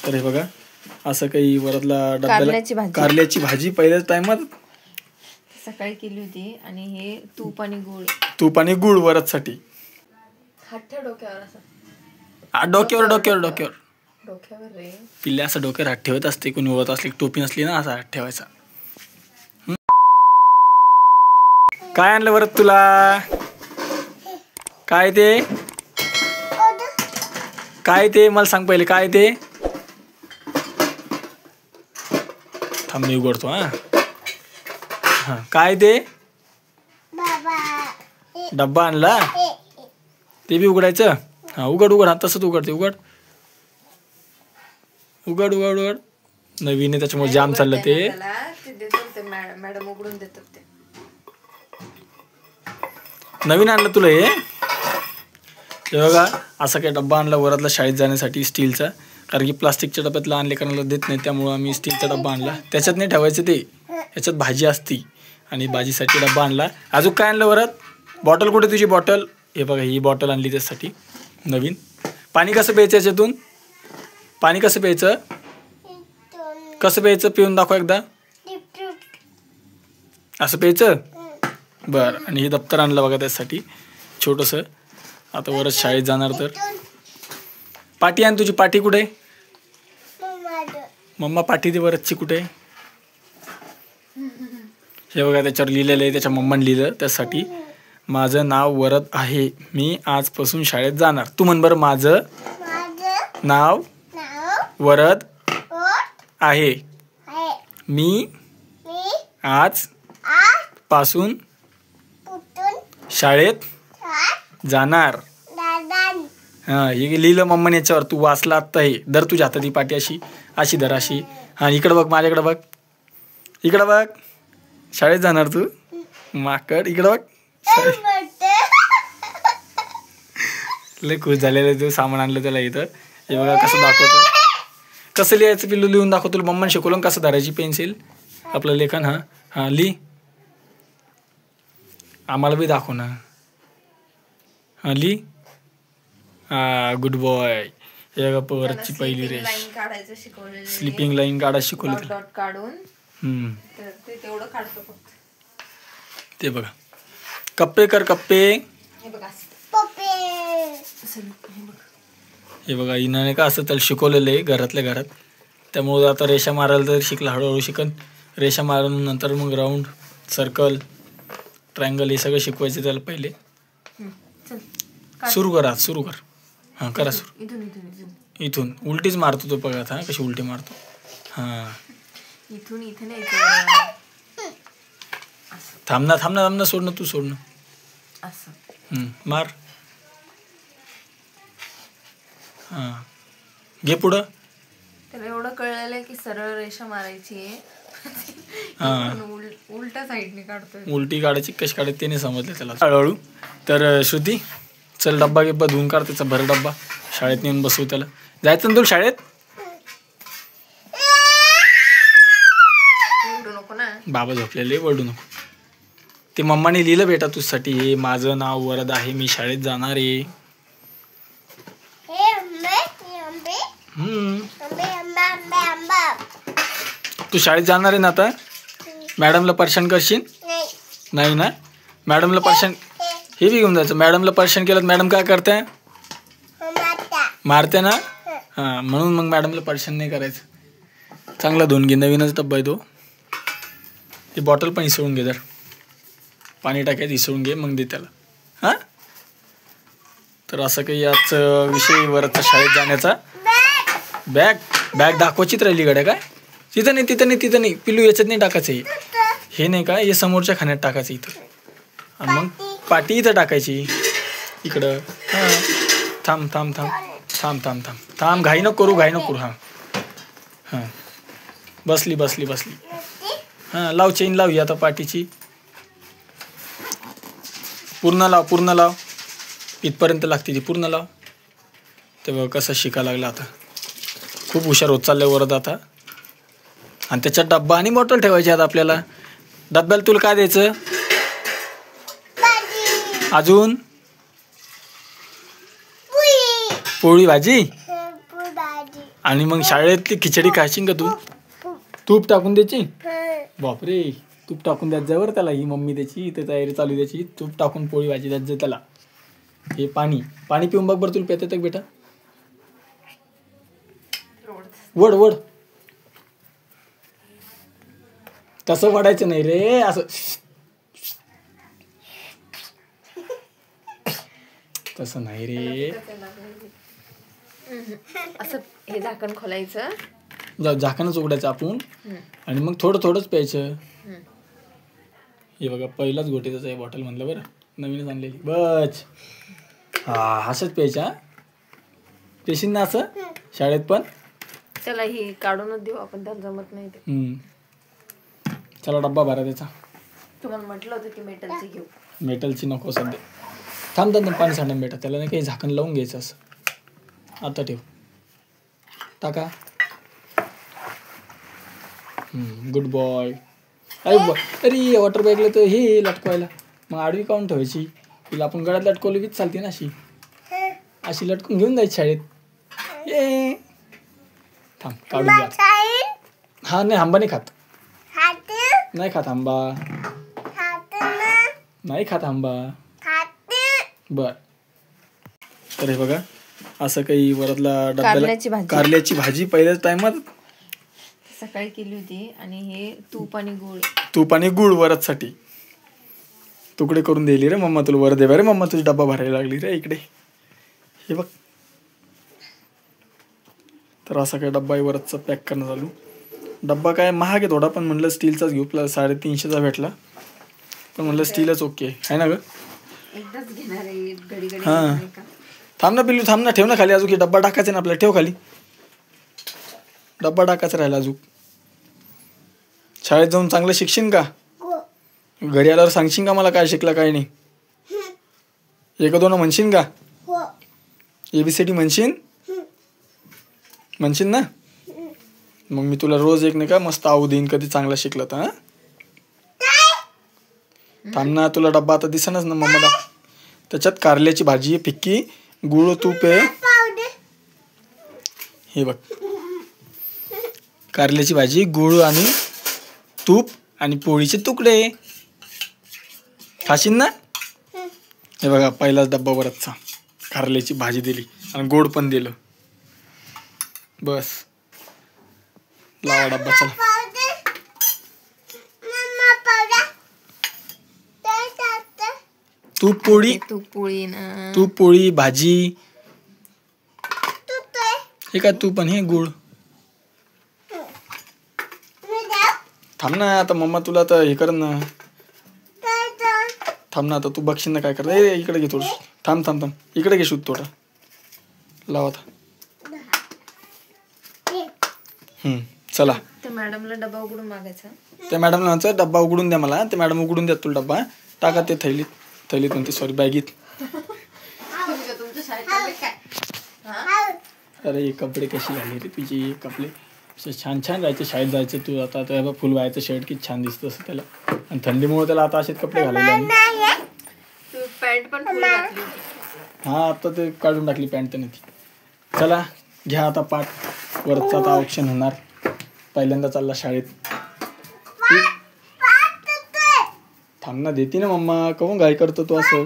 तर हे बघा असं काही वरदला डब्याला कारल्याची भाजी पहिल्याच टायमात सकाळी केली होती. आणि हे तूप आणि गुळ वरदसाठी. डोक्यावर असं डोक्यावर रे पिल्ले असं डोक्यावर हात ठेवत असते. कोणी ओळत असली टोपी नसली ना असा हात ठेवायचा. काय आणलं वरद तुला? काय ते मला सांग पहिले. काय ते? थांब मी उघडतो. हा काय ते? डब्बा आणला. ते बी उघडायचं. हा उघड हा तसंच उघडते. उघड. नवीन आहे त्याच्यामुळे जाम चाललं ते. मॅडम उघडून देतात ते. नवीन आणलं तुला हे बघा. असा काही डब्बा आणला वरदला शाळेत जाण्यासाठी स्टीलचा. कारण की प्लास्टिकच्या डब्यातला आणले करायला देत नाही, त्यामुळं आम्ही स्टीलचा डब्बा आणला. त्याच्यात नाही ठेवायचं ते, याच्यात भाजी असती. आणि भाजीसाठी डब्बा आणला. अजून काय आणलं वरद? बॉटल कुठे तुझी बॉटल? हे बघा ही बॉटल आणली त्यासाठी नवीन. पाणी कसं प्यायचं याच्यातून? पाणी कसं प्यायचं? पिऊन दाखव एकदा. असं प्यायचं? बरं. आणि हे दप्तर आणलं बघा त्यासाठी छोटंसं. आता वरद शाळेत जाणार तर. पाटी आण तुझी. पाटी कुठे? मम्मा पाटी दे वरदची. कुठे? हे बघा त्याच्यावर लिहिलेलं आहे. त्याच्या मम्माने लिहिलं. त्यासाठी माझं नाव वरद आहे, मी आजपासून शाळेत जाणार. तू म्हण बरं. माझं नाव वरद आहे, मी आज पासून शाळेत जाणार. हा हे लिहिलं मम्माने याच्यावर. तू वाचला आत्ता. हे धर तुझ्या हातात ही पाटी. अशी धर अशी. हा इकडं बघ. माझ्याकडे बघ. इकडं बघ. शाळेत जाणार तू माकड. इकडं बघ. लय खुश झालेलं. तू सामान आणलं त्याला इथं. हे बघा कसं दाखवतं. कसं लिहायचं पिल्लू? लिहून दाखव. तुला मम्माने शिकवलं कसं धरायची पेन्सिल आपलं लेखन. हा लिही. आम्हाला बी दाखव ना. हा लिही. Good boy. हे बघा वरची पहिली रेष. स्लिपिंग लाईन काढा शिकवलं काढून तेवढं काढतो फक्त. ते बघा. कप्पे कर कप्पे. हे बघा हिनाने का असं त्याला शिकवलेलं आहे घरातल्या घरात. त्यामुळे आता रेषा मारायला तर शिकला. हळूहळू शिकन. रेषा मारून नंतर मग राऊंड, सर्कल, ट्रायंगल हे सगळं शिकवायचं त्याला पहिले. सुरू कर. हां करा सुरू. इथून उलटीच मारतो तो. बघा आता कशी उलटी मारतो. हां इथून थांब ना सोडणं. तू सोडणं. मार. हां घे पुढं. त्याला एवढं कळलेलं आहे की सरळ रेषा मारायची आहे. उलट्या साईडने काढतोय. उलटी काढायची कशी काढायची ते नाही समजलं त्याला हळूहळू. तर श्रुती चल डब्बा धुवून काढ त्याचा भर डब्बा. शाळेत नेऊन बसवू त्याला. जायचं ना तुला शाळेत? नको ना. बाबा झोपलेले. वरडू नको. ते मम्माने लिहिलं बेटा तुझ्यासाठी. हे माझं नाव वरद आहे, मी शाळेत जाणार आहे. तू शाळेत जाणार आहे ना आता? मॅडमला परेशान करशील? नाही ना. मॅडमला परेशान हे बी घेऊन जायचं. मॅडमला परेशान केलं मॅडम काय करते? मारते ना. हां म्हणून मग मॅडमला परेशान नाही करायचं. चांगला धुवून घे. नवीनच डब्बा आहे तो. ती बॉटल पण इसळून घे. जर पाणी टाकायचं इसळून घे मग दे त्याला. हां तर असं काही आजचं विषय वरदचा शाळेत जाण्याचा. बॅग दाखवायचीच राहिली गड्या. काय तिथं नाही पिल्लू याच्यात नाही टाकायचं. हे नाही का हे समोरच्या खाण्यात टाकायचं इथं. आणि मग पाटी इथं टाकायची इकडं. हां थांब घाई नको करू. हां बसली. हां लाव. चेन लाव आता पाटीची. पूर्ण लाव. इथपर्यंत लागते ती. पूर्ण लाव. तेव्हा कसं शिकायला लागला आता. खूप हुशार होत चाललंय वरद आता. आणि त्याच्यात डब्बा आणि बॉटल ठेवायची आता आपल्याला. डब्याला तुला काय द्यायचं? अजून पोळी भाजी. आणि मग शाळेतली खिचडी खाशील का तू? तूप टाकून द्यायची? बापरे, तूप टाकून द्यायचं जावर त्याला. ही मम्मी त्याची इथे तयारी चालू द्यायची. तूप टाकून पोळी भाजी द्यायचं त्याला. हे पाणी पाणी पिऊन बघ बरं, तुला पेत येतं बेटा? वड वड. तसं वडायचं नाही रे, असं. तसं नाही रे. असं हे झाकण खोलायचं, झाकणच उघडायचं आपण आणि मग थोडं थोडंच प्यायचं. हे बघा, पहिलाच घोटीचं आहे बॉटल म्हणलं बरं, नवीनच आणलेली. बस हा, असंच प्यायच्या. पेशीन ना असं शाळेत पण. त्याला ही काढूनच देऊ आपण, त्याला जमत नाही ते. चला डब्बा भरा त्याचा. तुम्हाला म्हटलं होतं की मेटलची घेऊ. मेटलची नको सध्या. थांब थांब, पाणी सांडून बेटा त्याला. नाही काही झाकण लावून घ्यायचं असं. आता ठेव, टाका. Good boy. अरे वॉटर बॅगला तर हे लटकवायला, मग आडवी काढून ठेवायची. तिला आपण गळ्यात लटकवली बीच चालते ना, अशी अशी लटकून घेऊन जायची शाळेत. ये थांब, काढून घ्या. हा नाही, आंबा नाही खात. नाही खात आंबा. नाही खात आंबा. बर. तर हे बघा, असं काही वरातला डब्याला कारल्याची भाजी पहिल्याच टायमात सकाळी केली होती. आणि हे तूप आणि गुळ वरातसाठी तुकडे करून दिली रे मम्मा. तुला वर दे रे मम्मा, तुझी डब्बा भरायला लागली रे इकडे. हे बघ, तर असा काय डब्बा आहे वरचा पॅक करणं चालू. डब्बा काय महाग आहे थोडा, पण म्हणलं स्टीलचाच घेऊ. 350चा भेटला, पण म्हणलं स्टीलच ओके आहे ना ग. हां, थांब ना पिल्लू, थांब ना, ठेव ना खाली. अजून डब्बा टाकायचा ना आपल्याला, ठेव खाली. डब्बा टाकायचा राहिला अजून. शाळेत जाऊन चांगलं शिकशील का? घरी आल्यावर सांगशील का मला काय शिकला काय नाही? 1-2 म्हणशील का? ABCD म्हणशील ना? मग मी तुला रोज एक नाही का मस्त आऊ देईन कधी चांगला शिकलं तर. थांब ना, तुला डब्बा आता दिसनच ना मम्माला. त्याच्यात कारल्याची भाजी आहे, फिक्की, गुळ तूप आहे. हे बघ, कारल्याची भाजी, गुळ आणि तूप आणि पोळीचे तुकडे. खाशील ना? हे बघा, पहिलाच डब्बा वरचा. कारल्याची भाजी दिली आणि गोड पण दिलं. बस, लावा डब्बा, चला. तूप पोळी भाजी. हे काय तूप आणि हे गुळ. थांब ना, आता मम्मा तुला आता हे कर ना. थांब ना, आता तू बघशील ना काय करता. इकडे घे थोडं. थांब, इकडे घे शूट थोडा. लावा आता. चला. त्या मॅडमला डब्बा उघडून मागायचा. त्या मॅडमला म्हणायचं डब्बा उघडून द्या मला. ते मॅडम उघडून द्या तुला डब्बा. टाका ते थैलीत म्हणते, सॉरी बॅगीत. अरे कपडे कशी घाली रे तुझी. कपडे छान राहायचे शाळेत जायचं. तू आता फुल व्हायचं शर्ट किती छान दिसतं असं त्याला. आणि थंडीमुळे त्याला आता असेच कपडे घालायला. पॅन्ट पण फुल घातली. हा, आता ते काढून टाकली पॅन्ट त्याने ती. चला घ्या आता पाठ. वरचा आता ऑप्शन होणार. पहिल्यांदा चालला शाळेत. थांब ना, देते ना मम्मा. कहून घाई करतो तू असं.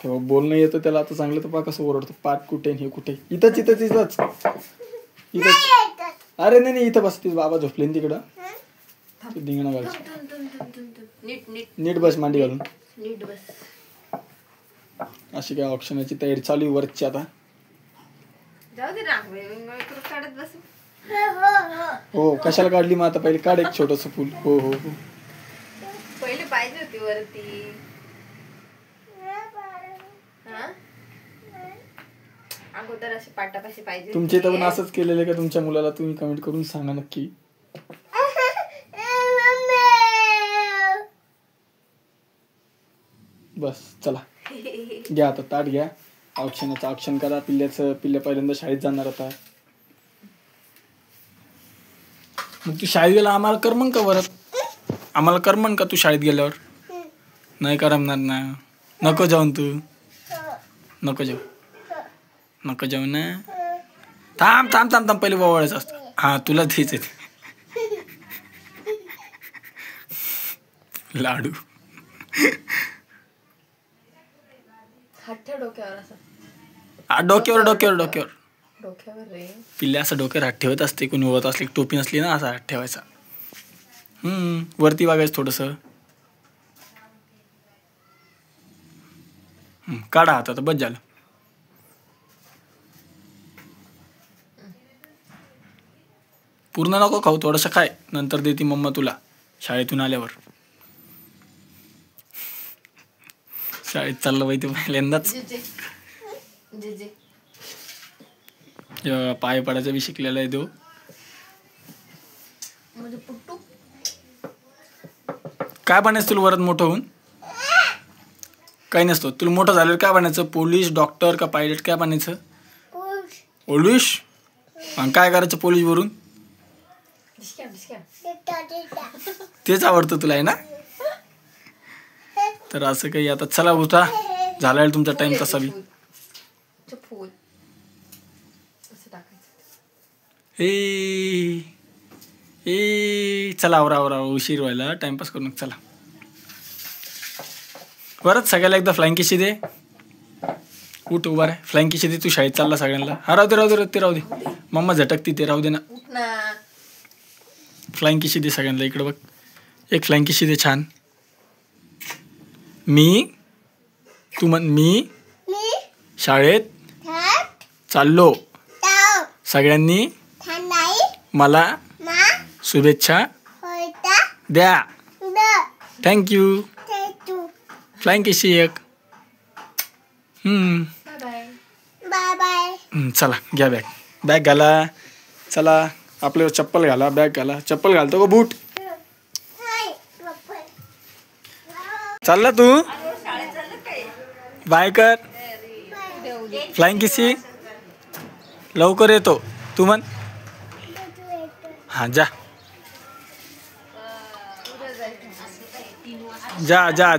तेव्हा बोलणं येतं त्याला आता चांगलं, तर पा कसं ओरडतो. पाठ कुठे हे कुठे. इथंच. अरे नाही, इथं बस. ती बाबा झोपले तिकडं. धिंगणं घालतो. नीट बस, मांडी घालून. अशी काय ऑप्शनाची तयारी चालू आहे वरची आता. हो, कशाला काढली मग आता? पहिले काढ एक छोटस फुल. हो पहिले पाहिजे होती वरती. अगोदर असे पाटापाशी पाहिजे. तुमच्या इथं पण असंच केलेलं का तुमच्या मुलाला? तुम्ही कमेंट करून सांगा नक्की. बस चला, घ्या आता ताट घ्या. ऑप्शन करा. पिल्ल्या पहिल्यांदा शाळेत जाणार आता. मग तू शाळेत गेला आम्हाला करमन का परत? आम्हाला करमन का तू शाळेत गेल्यावर? नाही करमणार ना. नको जाऊन तू. नको जाऊ ना. थांब थांब थांब थांब पहिले वळायचं असतं. हा तुला तेच येते. लाडू. हात ठेव डोक्यावर असं. डोक्यावर डोक्यावर डोक्यावर. डोक्यावर रे. पिल्ले असं डोक्यावर हात ठेवत असते. कोणी ओळत असली टोपी नसली ना असा हात ठेवायचा. वरती वागायचं थोडंसं. काढा हात आता बस झालं. पूर्ण नको खाऊ थोडंसं खाय. नंतर देते मम्मा तुला शाळेतून आल्यावर. शाळेत चाललं पाहिजे पहिल्यांदाच. पाय पडायचा बी शिकलेला आहे तो. काय बनायचं तुला वरत मोठं होऊन? काही नसतो. तुला मोठं झाल्यावर काय बनायचं? पोलीस, डॉक्टर का पायलट काय बनायचं? पोलीस. आणि काय करायचं पोलीस वरून? तेच आवडतं तुला आहे ना? तर असं काही आता चला उठा. झाला तुमचा टाइम तसा बी. ए चला आवरा आवरा उशीर व्हायला. टाइमपास करू नका. चला परत सगळ्याला एकदा फ्लाइंग किशी दे. उठ उभा रे. फ्लाइंग किशी दे. तू शाळेत चालला सगळ्यांना. हा राहू दे राहू दे ते राहू दे. मम्मा झटकती ते राहू दे ना. फ्लाइंग किशी दे सगळ्यांना. इकडे बघ. एक फ्लाइंग किशी दे छान. मी शाळेत चाललो. सगळ्यांनी मला शुभेच्छा द्या. थँक्यू. फ्लाइंग किशी एक. चला घ्या बॅग. बॅग घाला. चला आपल्यावर चप्पल घाला. बॅग घाला. चप्पल घालतो का बूट? चालला तू? बाय कर. फ्लाइंग किसी लवकर येतो. तू म्हण. हा जा जा जा.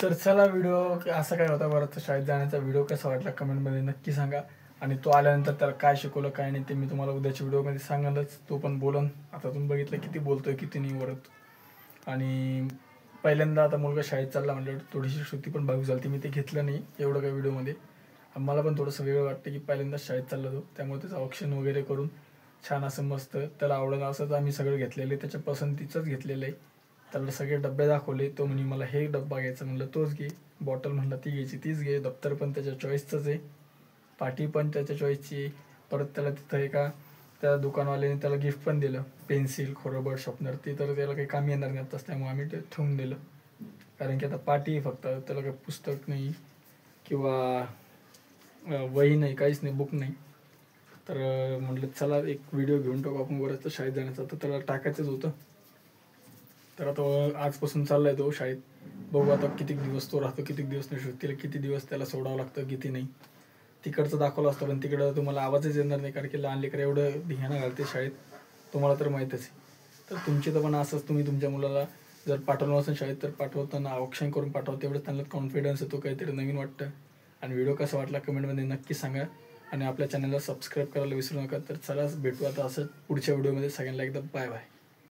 तर चला व्हिडिओ असा काय होता बरं शाळेत जाण्याचा व्हिडिओ कसा वाटला कमेंटमध्ये नक्की सांगा. आणि तो आल्यानंतर त्याला काय शिकवलं काय नाही ते मी तुम्हाला उद्याच्या व्हिडिओमध्ये सांगालच. तो पण बोलन. आता तुम्ही बघितलं किती बोलतोय किती नाही वरत. आणि पहिल्यांदा आता मुलगा शाळेत चालला म्हणजे थोडीशी श्रुती पण भावी झाली. मी ते घेतलं नाही एवढं काही व्हिडिओमध्ये. मला पण थोडंसं वेगळं वाटतं की पहिल्यांदा शाळेत चालला तो. त्यामुळे त्याचं ऑप्शन वगैरे करून छान असं मस्त त्याला आवडलं असंच आम्ही सगळं घेतलेलं आहे. त्याच्या पसंतीचंच घेतलेलं आहे. त्याला सगळे डबे दाखवले. तो म्हणे मला हे डब्बा घ्यायचा. म्हणलं तोच घे. बॉटल म्हणलं ती घ्यायची तीच घे. दप्तर पण त्याच्या चॉईसचंच आहे. पाटी पण त्याच्या चॉईसची. परत त्याला तिथं एका त्या दुकानवाल्याने त्याला गिफ्ट पण दिलं. पेन्सिल खोडरबर शॉर्पनर. ती तर त्याला काही कामी येणार नाही आताच. त्यामुळे आम्ही ते ठेवून दिलं. कारण की आता पाटी फक्त त्याला काही पुस्तक नाही किंवा वही नाही काहीच नाही बुक नाही. तर म्हटलं चला एक व्हिडिओ घेऊन टाकू आपण बरंच शाळेत जाण्याचा. तर त्याला टाकायचंच होतं. तर आता आजपासून चाललाय तो शाळेत. बघू आता किती दिवस तो राहतो किती दिवस नाही. श्रुतीला किती दिवस त्याला सोडावं लागतं किती नाही. तिकडचं दाखवलं असतं पण तिकडं तुम्हाला आवाजच येणार नाही. कारण की लहान लेकरं एवढं धिंगाणा घालते शाळेत तुम्हाला तर माहीतच आहे. तर तुमची तर पण असंच तुम्ही तुमच्या मुलाला जर पाठवलं असेल शाळेत तर पाठवताना ऑप्शन करून पाठवा. तेवढं त्यांना कॉन्फिडन्स येतो काहीतरी नवीन वाटतं. आणि व्हिडिओ कसा वाटला कमेंटमध्ये नक्की सांगा. आणि आपल्या चॅनलला सबस्क्राईब करायला विसरू नका. तर चला भेटू आता असं पुढच्या व्हिडिओमध्ये. सगळ्यांना एकदा बाय बाय.